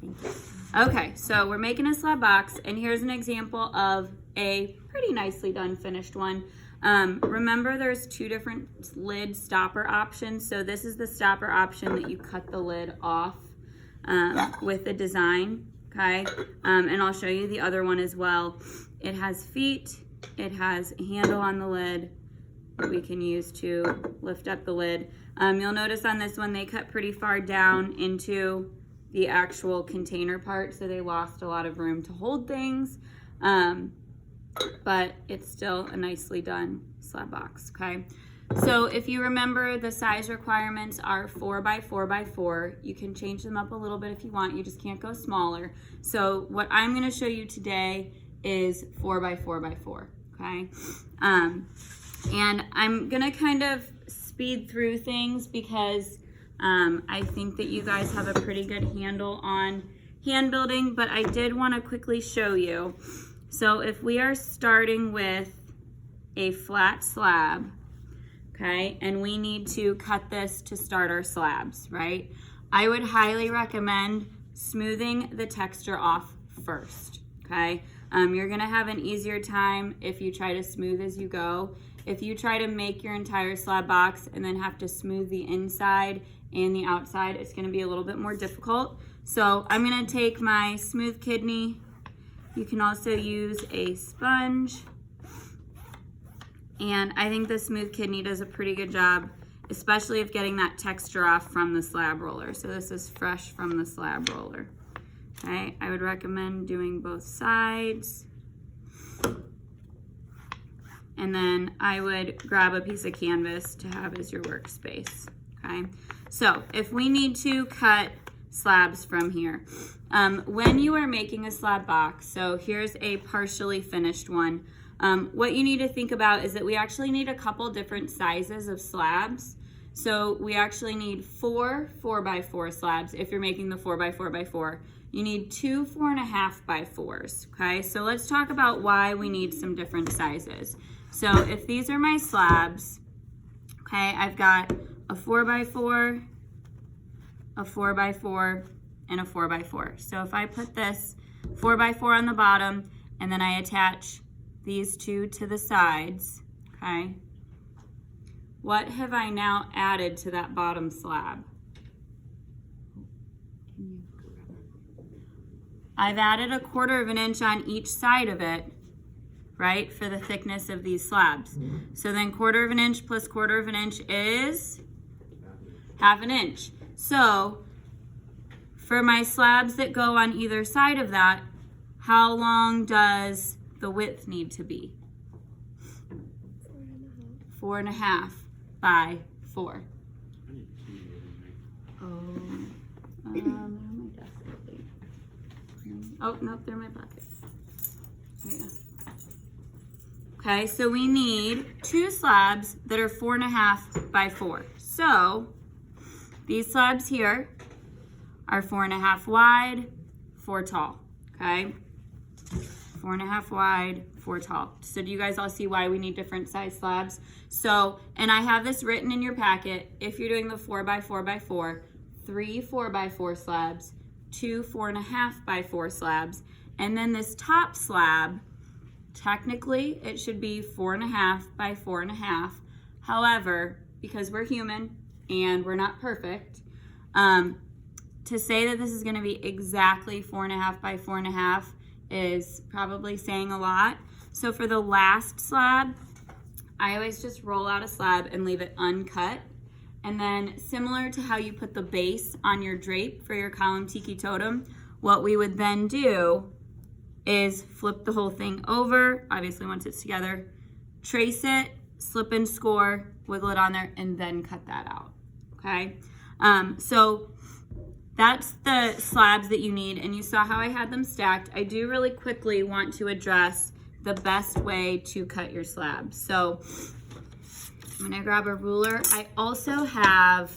Thank you. Okay, so we're making a slab box, and here's an example of a pretty nicely done finished one. Remember, there's two different lid stopper options. So this is the stopper option that you cut the lid off with the design, okay? And I'll show you the other one as well. It has feet, it has a handle on the lid that we can use to lift up the lid. You'll notice on this one, they cut pretty far down into the actual container part, so they lost a lot of room to hold things. But it's still a nicely done slab box, okay? So if you remember, the size requirements are 4 by 4 by 4. You can change them up a little bit if you want, you just can't go smaller. So what I'm gonna show you today is 4 by 4 by 4, okay? And I'm gonna kind of speed through things because I think that you guys have a pretty good handle on hand building, but I did wanna quickly show you. So if we are starting with a flat slab, okay, and we need to cut this to start our slabs, right? I would highly recommend smoothing the texture off first, okay? You're gonna have an easier time if you try to smooth as you go. If you try to make your entire slab box and then have to smooth the inside and the outside, it's gonna be a little bit more difficult. So I'm gonna take my smooth kidney. You can also use a sponge. And I think the smooth kidney does a pretty good job, especially of getting that texture off from the slab roller. So this is fresh from the slab roller. Okay, I would recommend doing both sides. And then I would grab a piece of canvas to have as your workspace, okay? So if we need to cut slabs from here, when you are making a slab box, so here's a partially finished one, what you need to think about is that we actually need a couple different sizes of slabs. So we actually need 4 4x4 slabs if you're making the 4x4x4. You need 2 4.5 by 4s, okay? So let's talk about why we need some different sizes. So if these are my slabs, okay, I've got a 4x4, a 4x4, and a 4x4. So if I put this 4x4 on the bottom and then I attach these two to the sides, okay, what have I now added to that bottom slab? I've added 1/4 of an inch on each side of it, right, for the thickness of these slabs. So then 1/4 of an inch plus 1/4 of an inch is 1/2 an inch. So for my slabs that go on either side of that, how long does the width need to be? 4.5 by 4. Oh, nope, they're in my pocket. There you go. Okay, so we need 2 slabs that are 4.5 by 4. So these slabs here are 4.5 wide, 4 tall, okay? 4.5 wide, 4 tall. So do you guys all see why we need different size slabs? So, and I have this written in your packet, if you're doing the 4x4x4, 3 4x4 slabs, 2 4.5 by 4 slabs, and then this top slab, technically it should be 4.5 by 4.5. However, because we're human and we're not perfect, to say that this is gonna be exactly 4.5 by 4.5 is probably saying a lot. So for the last slab, I always just roll out a slab and leave it uncut. And then similar to how you put the base on your drape for your column tiki totem, what we would then do is flip the whole thing over, obviously once it's together, trace it, slip and score, wiggle it on there, and then cut that out, okay? So that's the slabs that you need, and you saw how I had them stacked. I do really quickly want to address the best way to cut your slabs. So I'm gonna grab a ruler. I also have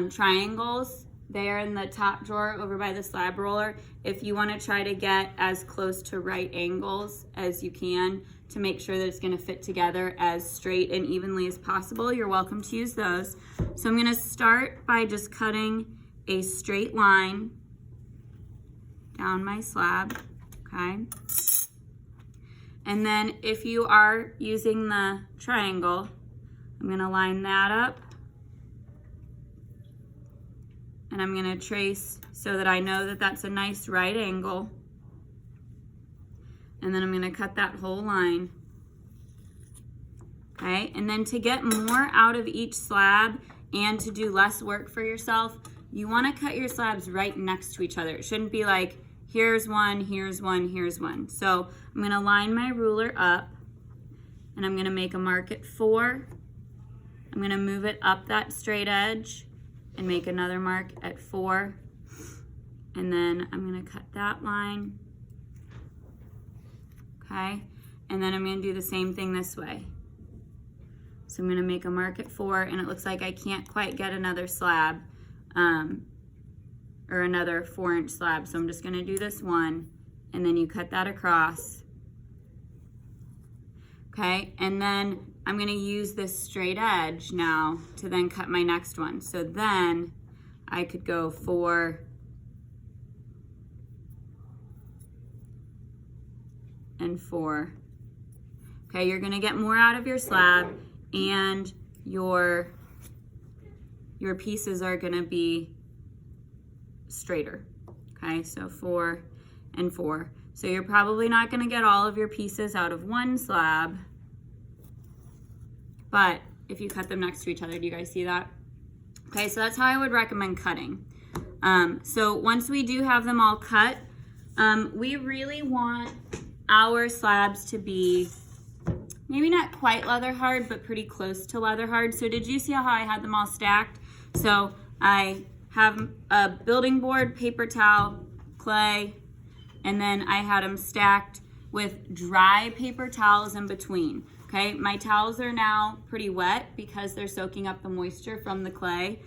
triangles. They are in the top drawer over by the slab roller. If you wanna try to get as close to right angles as you can to make sure that it's gonna fit together as straight and evenly as possible, you're welcome to use those. So I'm gonna start by just cutting a straight line down my slab, okay? And then if you are using the triangle, I'm gonna line that up. And I'm gonna trace so that I know that that's a nice right angle. And then I'm gonna cut that whole line. Okay, and then to get more out of each slab and to do less work for yourself, you wanna cut your slabs right next to each other. It shouldn't be like, here's one, here's one, here's one. So I'm gonna line my ruler up and I'm gonna make a mark at 4. I'm gonna move it up that straight edge and make another mark at 4. And then I'm gonna cut that line. Okay, and then I'm gonna do the same thing this way. So I'm gonna make a mark at 4, and it looks like I can't quite get another slab, or another 4-inch slab. So I'm just gonna do this one, and then you cut that across. Okay, and then I'm gonna use this straight edge now to then cut my next one. So then I could go 4 and 4. Okay, you're gonna get more out of your slab and your pieces are gonna be straighter. Okay, so 4 and 4. So you're probably not gonna get all of your pieces out of one slab, but if you cut them next to each other, do you guys see that? Okay, so that's how I would recommend cutting. So once we do have them all cut, we really want our slabs to be maybe not quite leather hard, but pretty close to leather hard. So did you see how I had them all stacked? So I have a building board, paper towel, clay, and then I had them stacked with dry paper towels in between. Okay, my towels are now pretty wet because they're soaking up the moisture from the clay.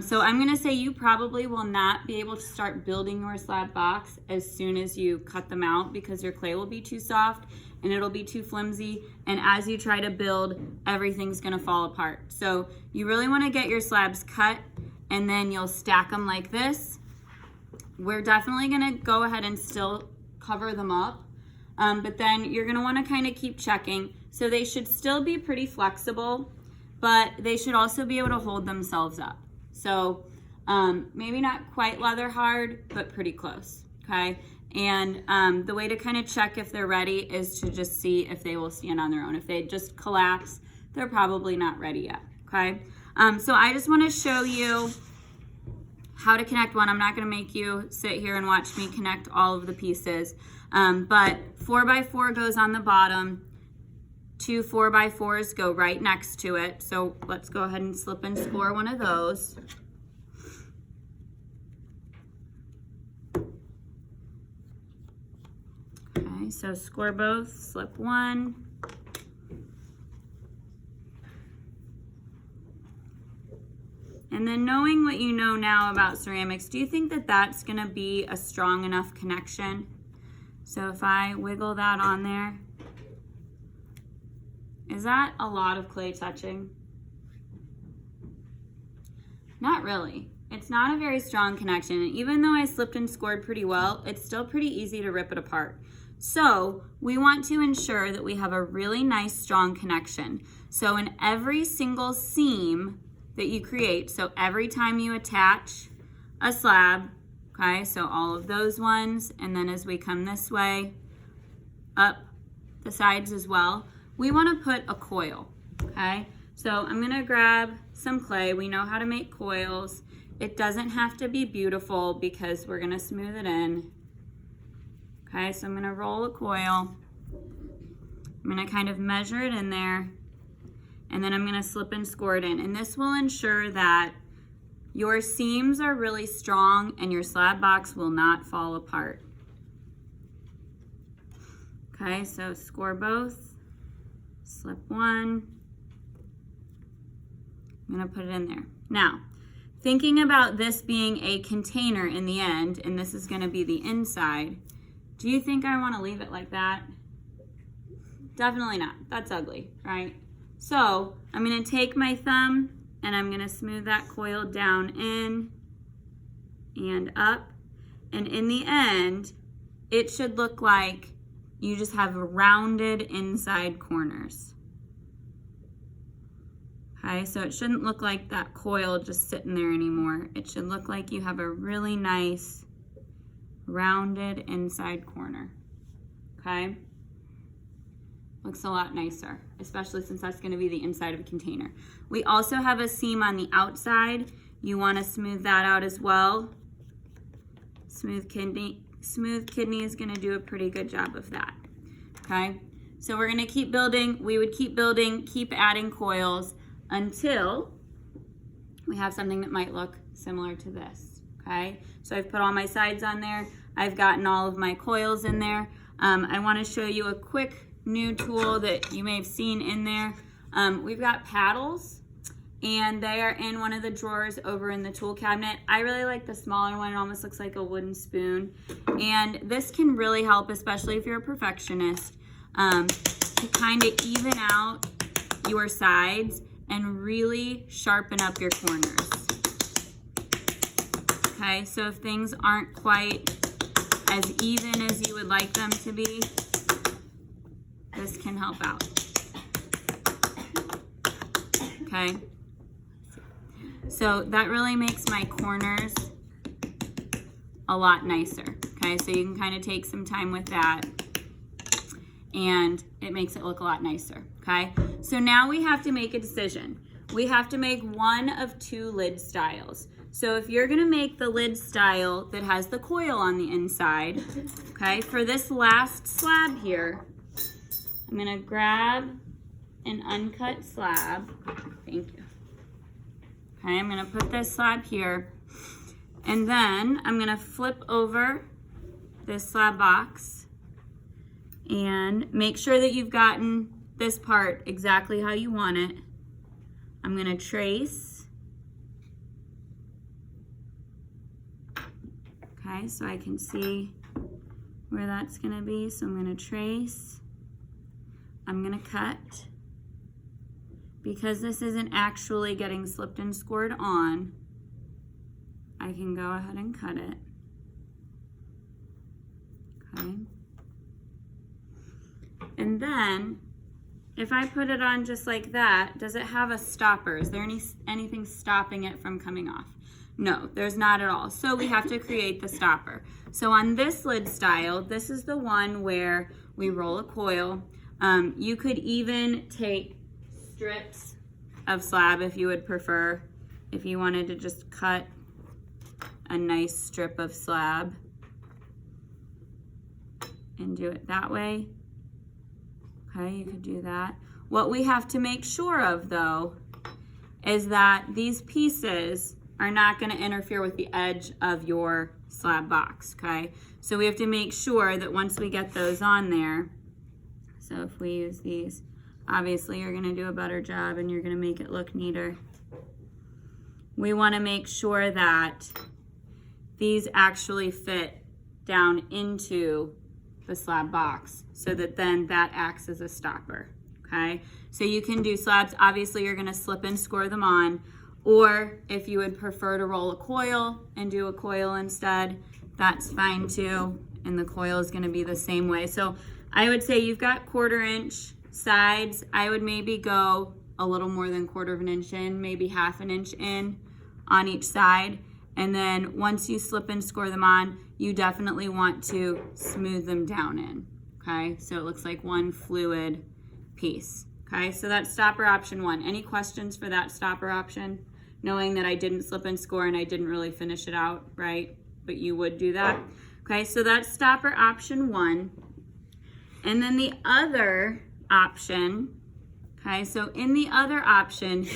So I'm gonna say you probably will not be able to start building your slab box as soon as you cut them out because your clay will be too soft and it'll be too flimsy. And as you try to build, everything's gonna fall apart. So you really wanna get your slabs cut and then you'll stack them like this. We're definitely gonna go ahead and still cover them up, but then you're gonna wanna kind of keep checking. So they should still be pretty flexible, but they should also be able to hold themselves up. So maybe not quite leather hard, but pretty close, okay? And the way to kind of check if they're ready is to just see if they will stand on their own. If they just collapse, they're probably not ready yet, okay? So I just wanna show you how to connect one. I'm not gonna make you sit here and watch me connect all of the pieces, but 4x4 goes on the bottom, 2 4x4s go right next to it. So let's go ahead and slip and score one of those. Okay, so score both, slip one. And then knowing what you know now about ceramics, do you think that that's gonna be a strong enough connection? So if I wiggle that on there, is that a lot of clay touching? Not really. It's not a very strong connection. And even though I slipped and scored pretty well, it's still pretty easy to rip it apart. So we want to ensure that we have a really nice strong connection. So in every single seam that you create, so every time you attach a slab, okay, so all of those ones, and then as we come this way, up the sides as well, we want to put a coil, okay? So I'm gonna grab some clay. We know how to make coils. It doesn't have to be beautiful because we're gonna smooth it in. Okay, so I'm gonna roll a coil. I'm gonna kind of measure it in there, and then I'm gonna slip and score it in. And this will ensure that your seams are really strong and your slab box will not fall apart. Okay, so score both. Slip one. I'm gonna put it in there. Now, thinking about this being a container in the end, and this is gonna be the inside, do you think I wanna leave it like that? Definitely not, that's ugly, right? So, I'm gonna take my thumb and I'm gonna smooth that coil down in and up. And in the end, it should look like you just have rounded inside corners. Okay, so it shouldn't look like that coil just sitting there anymore. It should look like you have a really nice rounded inside corner. Okay, looks a lot nicer, especially since that's going to be the inside of a container. We also have a seam on the outside. You want to smooth that out as well. Smooth kidney is going to do a pretty good job of that. Okay, so we're going to keep building. We would keep building, keep adding coils until we have something that might look similar to this. Okay, so I've put all my sides on there. I've gotten all of my coils in there. I want to show you a quick new tool that you may have seen in there. We've got paddles, and they are in one of the drawers over in the tool cabinet. I really like the smaller one. It almost looks like a wooden spoon, and this can really help, especially if you're a perfectionist, to kind of even out your sides and really sharpen up your corners. Okay, so if things aren't quite as even as you would like them to be, this can help out. Okay, so that really makes my corners a lot nicer. Okay, so you can kind of take some time with that, and it makes it look a lot nicer. Okay, so now we have to make a decision. We have to make one of two lid styles. So if you're gonna make the lid style that has the coil on the inside, okay, for this last slab here, I'm gonna grab an uncut slab. Thank you. Okay, I'm gonna put this slab here, and then I'm gonna flip over this slab box and make sure that you've gotten this part exactly how you want it. I'm gonna trace. Okay, so I can see where that's gonna be. So I'm gonna trace, I'm gonna cut. Because this isn't actually getting slipped and scored on, I can go ahead and cut it. Okay. And then, if I put it on just like that, does it have a stopper? Is there anything stopping it from coming off? No, there's not at all. So we have to create the stopper. So on this lid style, this is the one where we roll a coil. You could even take strips of slab if you would prefer. If you wanted to just cut a nice strip of slab and do it that way. Okay, you could do that. What we have to make sure of though is that these pieces are not going to interfere with the edge of your slab box, okay? So we have to make sure that once we get those on there, so if we use these, obviously you're going to do a better job and you're going to make it look neater. We want to make sure that these actually fit down into the slab box so that then that acts as a stopper, okay? So you can do slabs, obviously you're going to slip and score them on, or if you would prefer to roll a coil and do a coil instead, that's fine too, and the coil is going to be the same way. So I would say you've got 1/4 inch sides. I would maybe go a little more than 1/4 of an inch in, maybe 1/2 inch in on each side. And then once you slip and score them on, you definitely want to smooth them down in, okay? So it looks like one fluid piece, okay? So that's stopper option 1. Any questions for that stopper option? Knowing that I didn't slip and score and I didn't really finish it out, right? But you would do that. Okay, so that's stopper option 1. And then the other option, okay, so in the other option,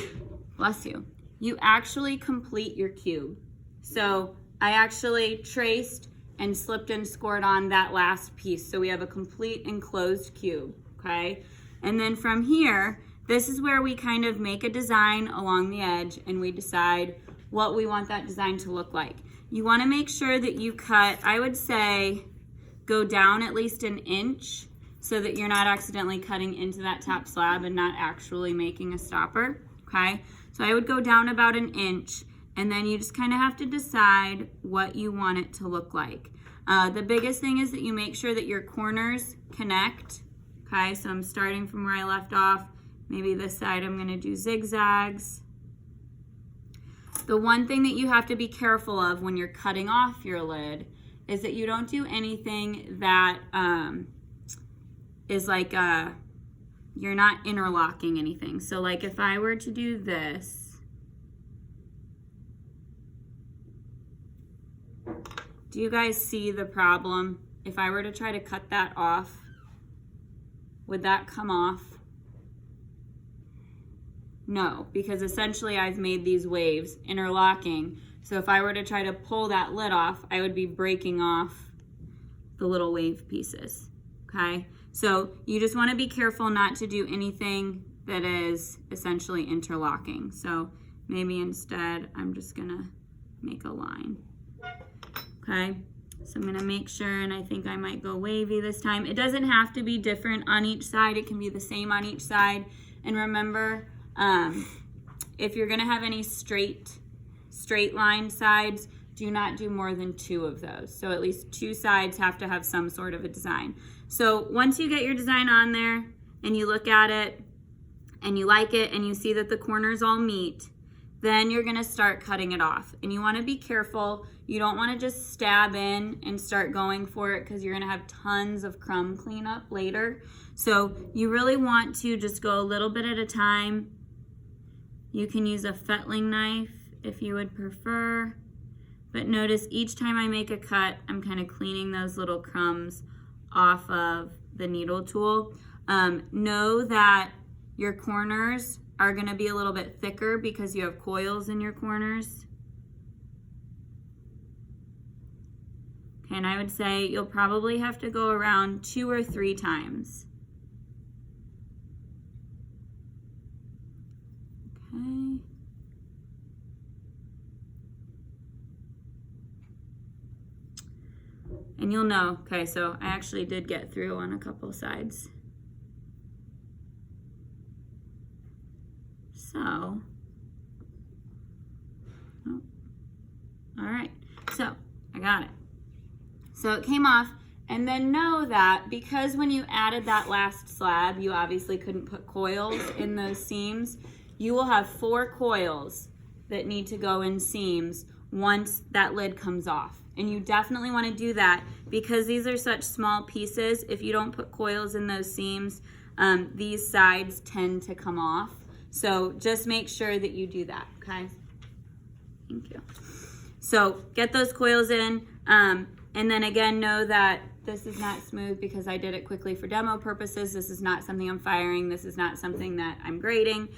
bless you, you actually complete your cube. So I actually traced and slipped and scored on that last piece. So we have a complete enclosed cube, okay? And then from here, this is where we kind of make a design along the edge and we decide what we want that design to look like. You want to make sure that you cut, I would say, go down at least 1 inch so that you're not accidentally cutting into that top slab and not actually making a stopper, okay? So I would go down about 1 inch. and then you just kind of have to decide what you want it to look like. The biggest thing is that you make sure that your corners connect. Okay, so I'm starting from where I left off. Maybe this side I'm gonna do zigzags. The one thing that you have to be careful of when you're cutting off your lid is that you don't do anything that is like you're not interlocking anything. So like if I were to do this, do you guys see the problem? If I were to try to cut that off, would that come off? No, because essentially I've made these waves interlocking. So if I were to try to pull that lid off, I would be breaking off the little wave pieces, okay? So you just wanna be careful not to do anything that is essentially interlocking. So maybe instead I'm just gonna make a line, okay? So I'm gonna make sure, and I think I might go wavy this time. It doesn't have to be different on each side. It can be the same on each side. And remember, if you're gonna have any straight line sides, do not do more than 2 of those. So at least 2 sides have to have some sort of a design. So once you get your design on there and you look at it and you like it and you see that the corners all meet, then you're gonna start cutting it off. And you wanna be careful. You don't wanna just stab in and start going for it because you're gonna have tons of crumb cleanup later. So you really want to just go a little bit at a time. You can use a fettling knife if you would prefer. But notice each time I make a cut, I'm kind of cleaning those little crumbs off of the needle tool. Know that your corners are gonna be a little bit thicker because you have coils in your corners. Okay, and I would say you'll probably have to go around 2 or 3 times. Okay. And you'll know, okay, so I actually did get through on a couple sides. So, oh, all right, so I got it. So it came off, and then know that because when you added that last slab, you obviously couldn't put coils in those seams. You will have 4 coils that need to go in seams once that lid comes off. And you definitely want to do that because these are such small pieces. If you don't put coils in those seams, these sides tend to come off. So just make sure that you do that, okay? Thank you. So get those coils in, and then again, know that this is not smooth because I did it quickly for demo purposes. This is not something I'm firing. This is not something that I'm grading.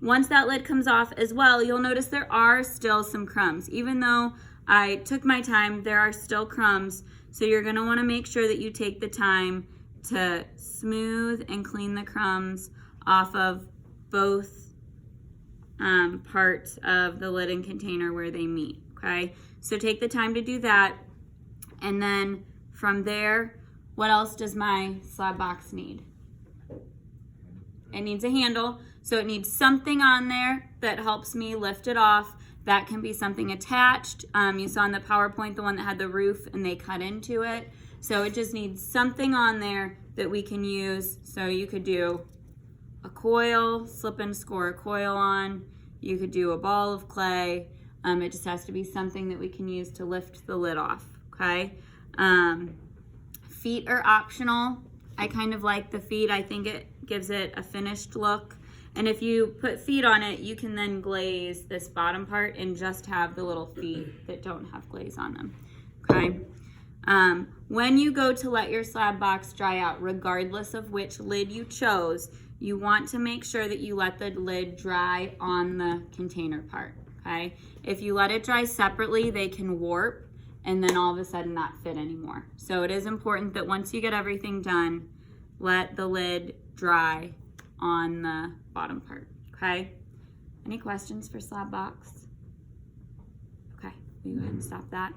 Once that lid comes off as well, you'll notice there are still some crumbs. Even though I took my time, there are still crumbs. So you're gonna wanna make sure that you take the time to smooth and clean the crumbs off of both parts of the lid and container where they meet, okay? So take the time to do that. And then from there, what else does my slab box need? It needs a handle. So it needs something on there that helps me lift it off. That can be something attached. You saw in the PowerPoint the one that had the roof and they cut into it. So it just needs something on there that we can use. So you could do a coil, slip and score a coil on. You could do a ball of clay. It just has to be something that we can use to lift the lid off, okay? Feet are optional. I kind of like the feet. I think it gives it a finished look. And if you put feet on it, you can then glaze this bottom part and just have the little feet that don't have glaze on them, okay? When you go to let your slab box dry out, regardless of which lid you chose, you want to make sure that you let the lid dry on the container part, okay? If you let it dry separately, they can warp and then all of a sudden not fit anymore. So it is important that once you get everything done, let the lid dry on the bottom part, okay? Any questions for slab box? Okay, we go ahead and stop that.